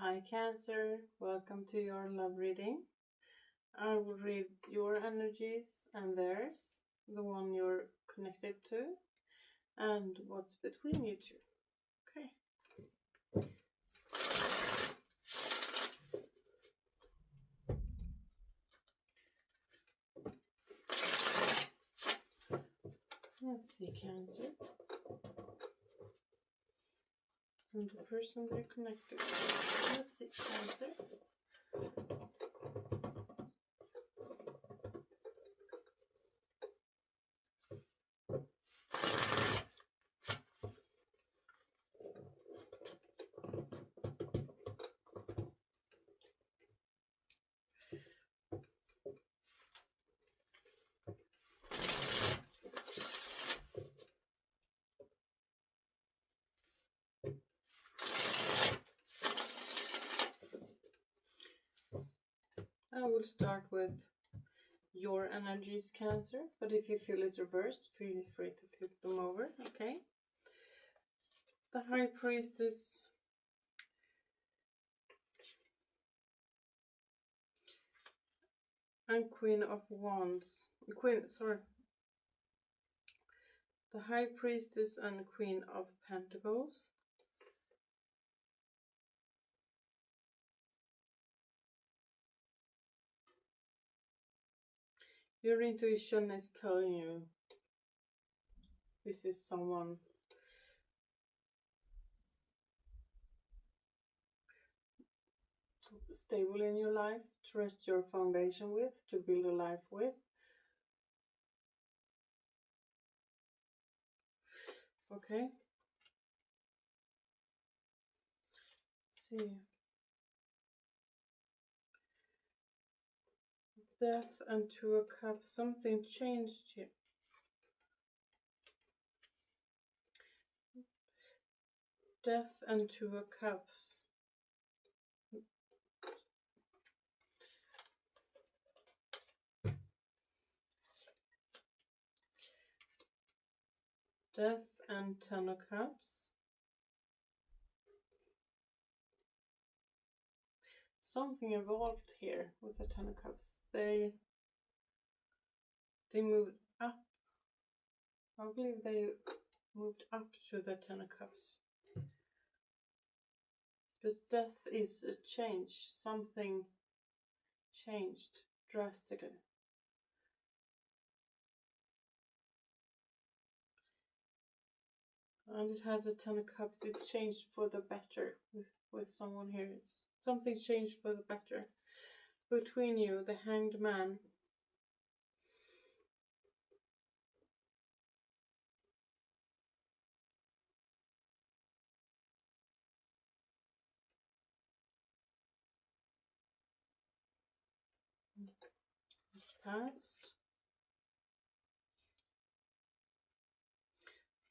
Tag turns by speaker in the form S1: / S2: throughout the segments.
S1: Hi Cancer, welcome to your love reading. I will read your energies and theirs, the one you're connected to, and what's between you two. Okay. Let's see, Cancer. And the person they're connected to. Let's see, Cancer. I will start with your energies, Cancer, but if you feel it's reversed, feel free to flip them over, okay? The High Priestess, and Queen of Wands. The High Priestess and Queen of Pentacles. Your intuition is telling you this is someone stable in your life to rest your foundation with, to build a life with. Okay. See. Death and Two of Cups. Something changed here. Death and Two of Cups. Death and Ten of Cups. Something evolved here with the Ten of Cups. They moved up. I believe they moved up to the Ten of Cups. Because death is a change. Something changed drastically. And it has a Ten of Cups. It's changed for the better with someone here. It's something changed for the better. Between you, the Hanged Man. Past.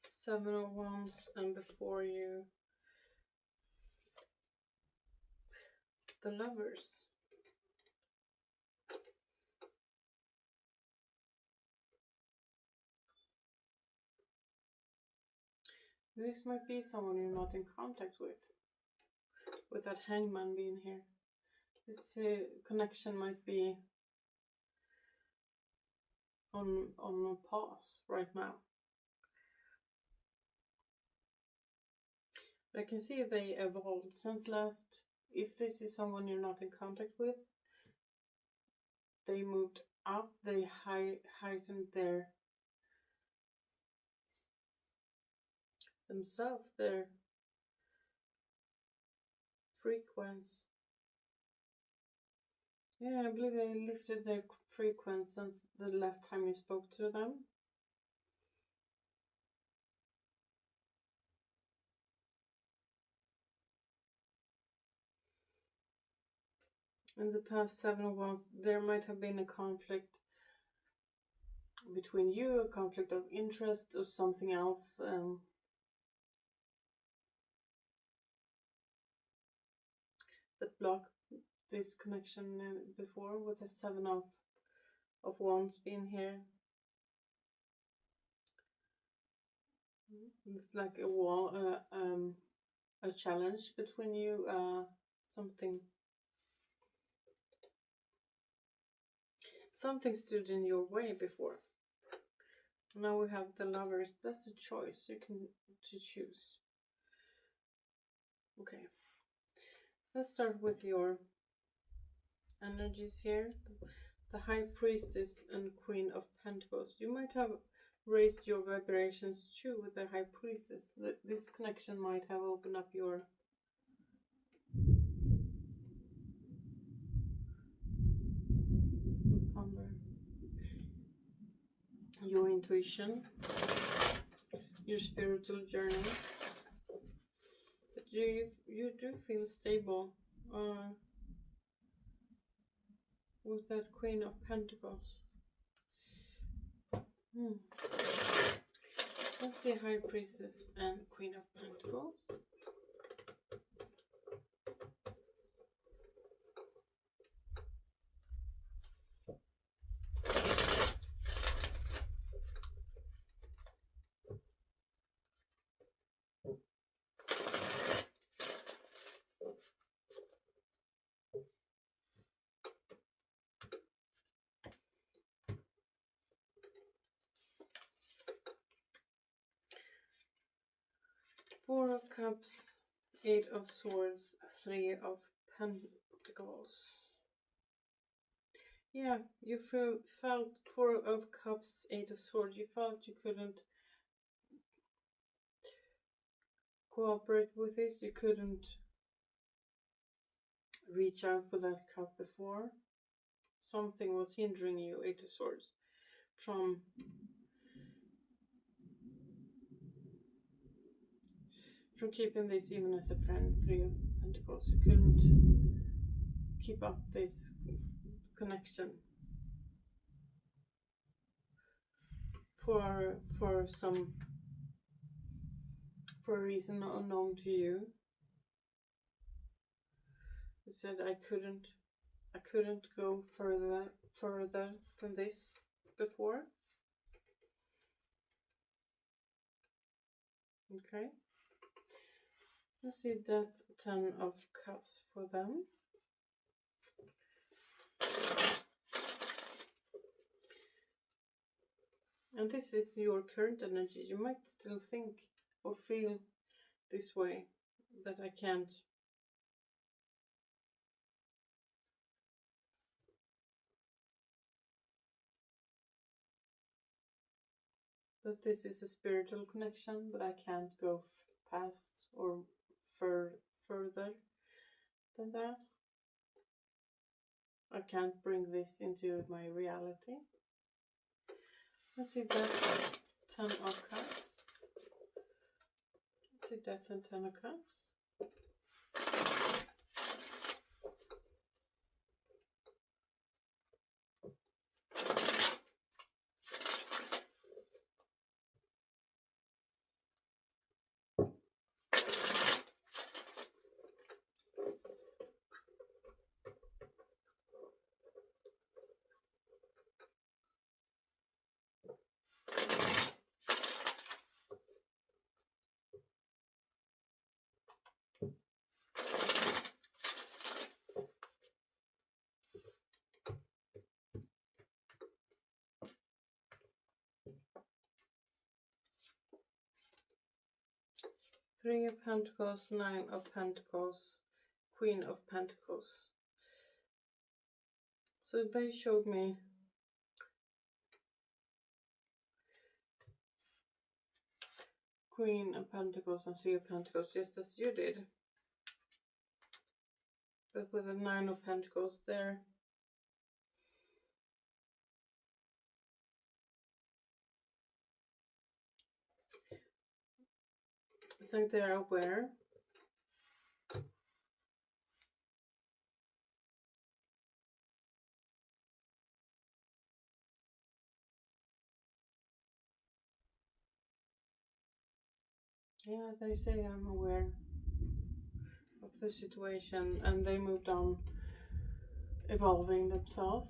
S1: Seven of Wands, and before you, the Lovers. This might be someone you're not in contact with that Hangman being here. This connection might be on a pause right now. But I can see they evolved since last. If this is someone you're not in contact with, they moved up, they heightened themselves, their frequency. Yeah, I believe they lifted their frequency since the last time you spoke to them. In the past 7 of Wands, there might have been a conflict between you, a conflict of interest or something else. That blocked this connection before, with the 7 of Wands being here. It's like a wall, a challenge between you, something stood in your way before. Now we have the Lovers. That's a choice you can choose. Okay, let's start with your energies here. The High Priestess and Queen of Pentacles. You might have raised your vibrations too with the High Priestess. This connection might have opened up your thunder, your intuition, your spiritual journey. But you do feel stable with that Queen of Pentacles. Let's see High Priestess and Queen of Pentacles. Four of Cups, Eight of Swords, Three of Pentacles. Yeah, you felt Four of Cups, Eight of Swords. You felt you couldn't cooperate with this. You couldn't reach out for that cup before. Something was hindering you, Eight of Swords, from keeping this even as a friend. Three of Pentacles. You couldn't keep up this connection for a reason unknown to you. You said I couldn't go further than this before. Okay. Let's see that Ten of Cups for them. And this is your current energy. You might still think or feel this way, that I can't. That this is a spiritual connection, but I can't go past or further than that. I can't bring this into my reality. Let's see that Ten of Cups. Let's see Death and Ten of Cups. Three of Pentacles, Nine of Pentacles, Queen of Pentacles. So they showed me Queen of Pentacles and Three of Pentacles, just as you did. But with the Nine of Pentacles there, it's like they're aware. Yeah, they say I'm aware of the situation, and they moved on, evolving themselves.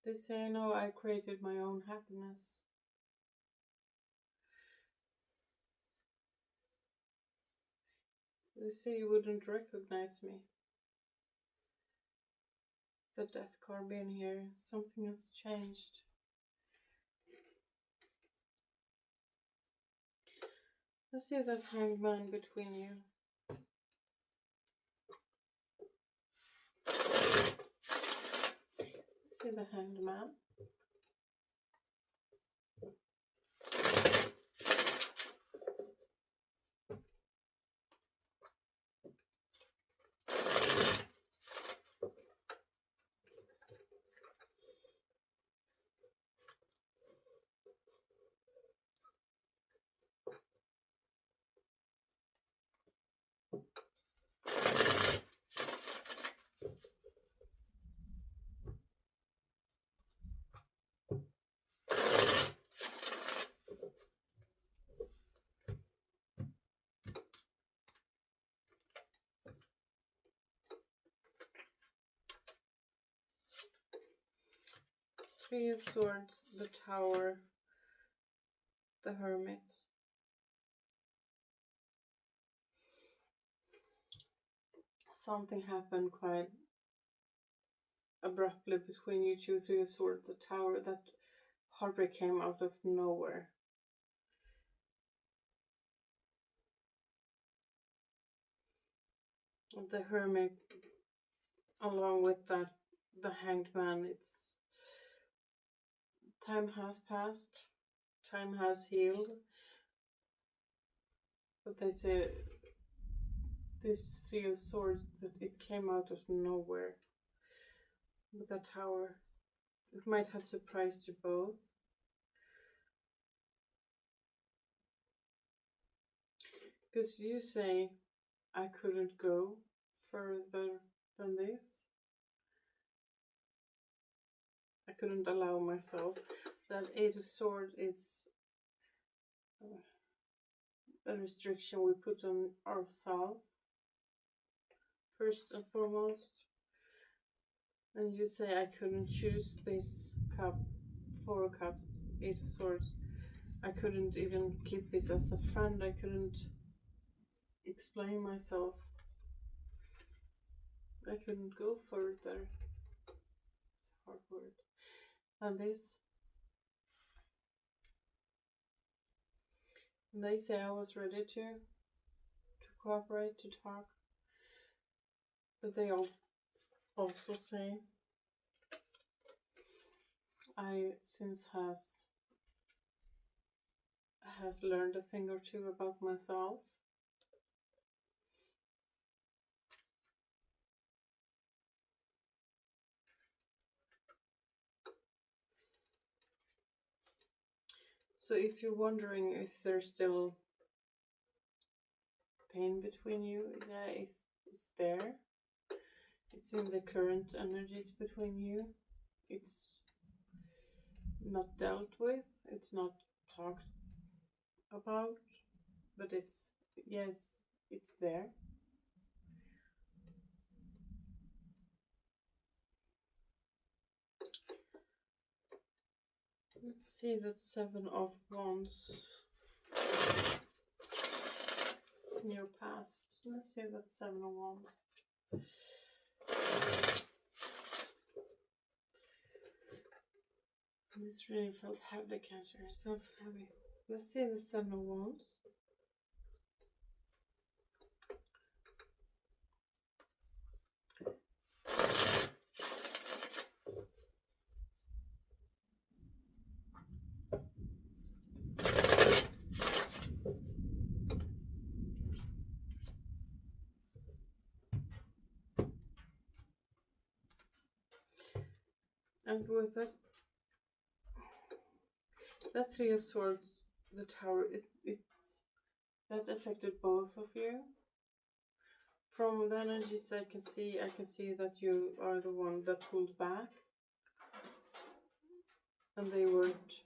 S1: They say, no, I created my own happiness. They say you wouldn't recognize me. The death card being here, something has changed. I see that hangman between you. I see the hanged man. Three of Swords, the Tower, the Hermit. Something happened quite abruptly between you two. Three of Swords, the Tower. That heartbreak came out of nowhere. The Hermit, along with that, the Hanged Man. It's time has passed, time has healed, but they say this Three of Swords, that it came out of nowhere with the Tower. It might have surprised you both. Because you say, I couldn't go further than this. I couldn't allow myself. That Eight of Swords is a restriction we put on ourselves, first and foremost. And you say, I couldn't choose this cup, Four of Cups, Eight of Swords. I couldn't even keep this as a friend. I couldn't explain myself. I couldn't go further. It's a hard word. And this, and they say I was ready to cooperate, to talk. But they also say I since has learned a thing or two about myself. So if you're wondering if there's still pain between you, yeah, it's there. It's in the current energies between you. It's not dealt with. It's not talked about. But yes, it's there. Let's see that Seven of Wands in your past. Let's see that Seven of Wands. This really felt heavy, Cancer. It felt heavy. Let's see the Seven of Wands. And with that Three of Swords, the Tower, that affected both of you. From the energies I can see that you are the one that pulled back. And they weren't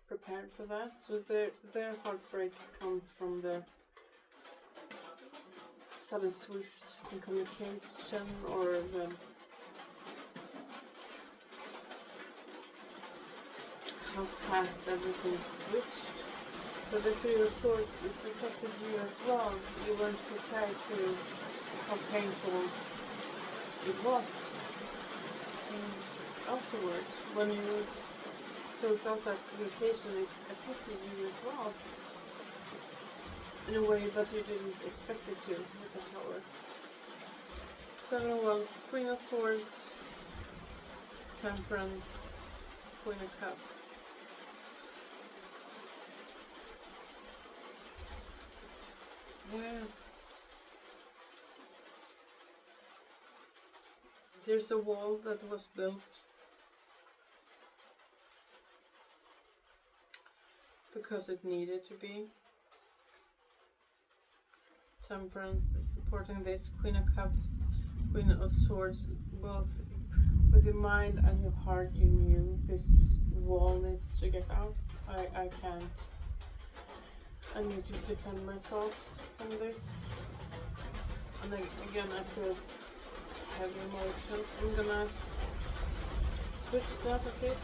S1: prepared for that. So their heartbreak comes from the sudden swift in communication, or how fast everything switched. But the Three of Swords, it's affected you as well. You weren't prepared to how painful it was afterwards. When you close out that vacation, it affected you as well. In a way that you didn't expect it to with the Tower. Seven of Wands, Queen of Swords, Temperance, Queen of Cups. Yeah. There's a wall that was built because it needed to be. Temperance is supporting this. Queen of Cups, Queen of Swords, both with your mind and your heart you knew this wall needs to get out. I can't. I need to defend myself from this. And again, I feel heavy emotions. I'm gonna push that a bit.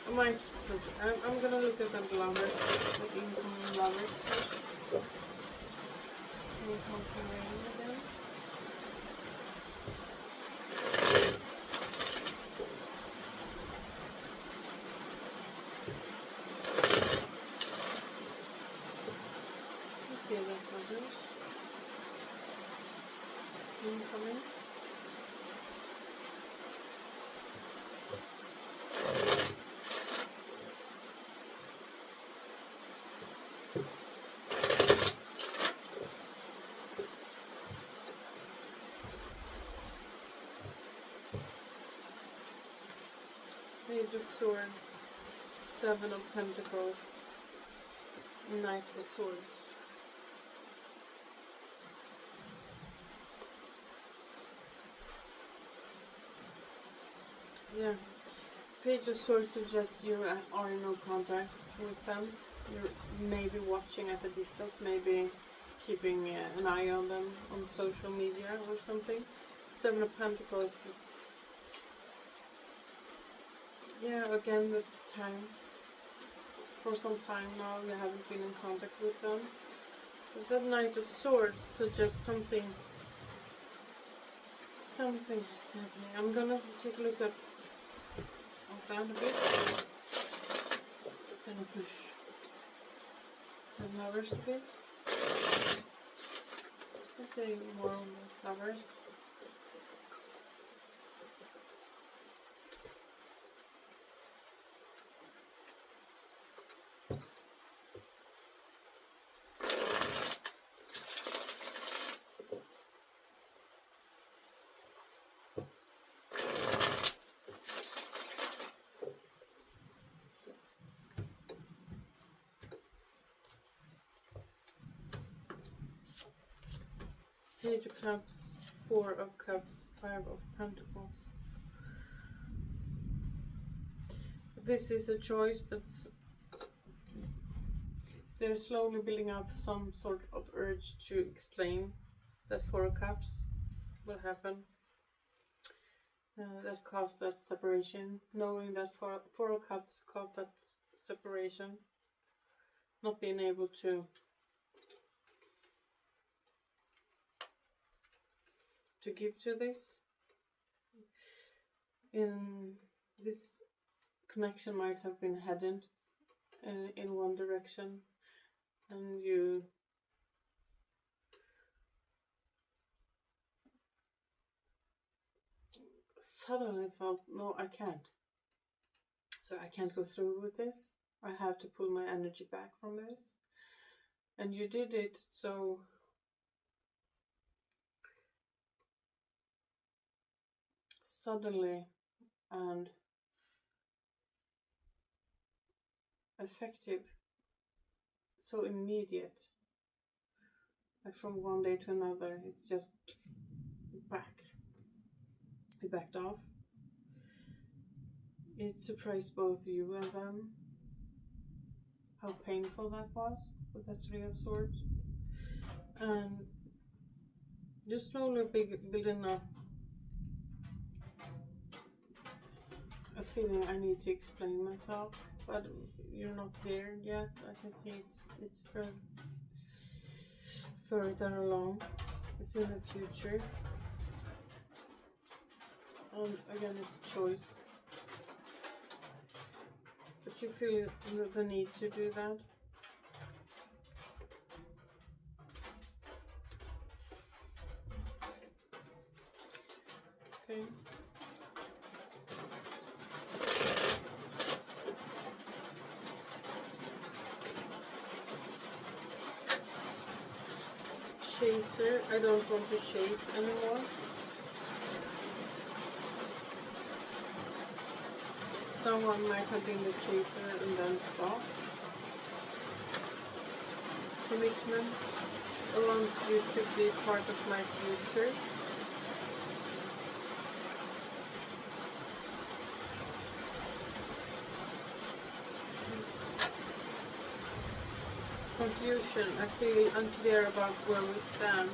S1: I might push it. I'm gonna look at the lovers, the incoming lovers first. Can we come to rain again? See the lovers incoming. Page of Swords, Seven of Pentacles, Knight of Swords. Yeah, Page of Swords suggests you are in no contact with them. You're maybe watching at a distance, maybe keeping an eye on them on social media or something. Seven of Pentacles, it's... yeah, again, it's time. For some time now you haven't been in contact with them. But that Knight of Swords suggests something is happening. I'm gonna take a look at that a bit. Gonna push the lovers a bit. Let's say more on the lovers. Page of Cups, Four of Cups, Five of Pentacles. This is a choice, but they're slowly building up some sort of urge to explain that Four of Cups will happen. That caused that separation. Knowing that Four of Cups caused that separation. Not being able to give to this. In this connection might have been headed in one direction, and you suddenly felt, no, I can't. So I can't go through with this. I have to pull my energy back from this. And you did it so suddenly and effective, so immediate, like from one day to another. It's just back. He backed off. It surprised both you and them how painful that was with that Three of Swords. And you're slowly building up a feeling I need to explain myself, but you're not there yet. I can see it's further along. It's in the future. And again, it's a choice. But you feel the need to do that. Okay. Chaser. I don't want to chase anymore. Someone might have been the chaser and then stop. Commitment. I want you to be part of my future. Confusion. I feel unclear about where we stand.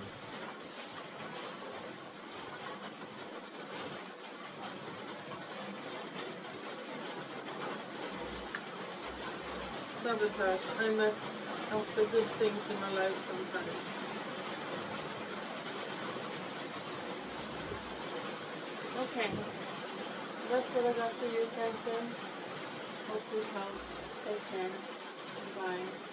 S1: Sabotage. I mess up the good things in my life sometimes. Okay. That's what I got for you, Cancer. Hope this helps. Take care. Bye.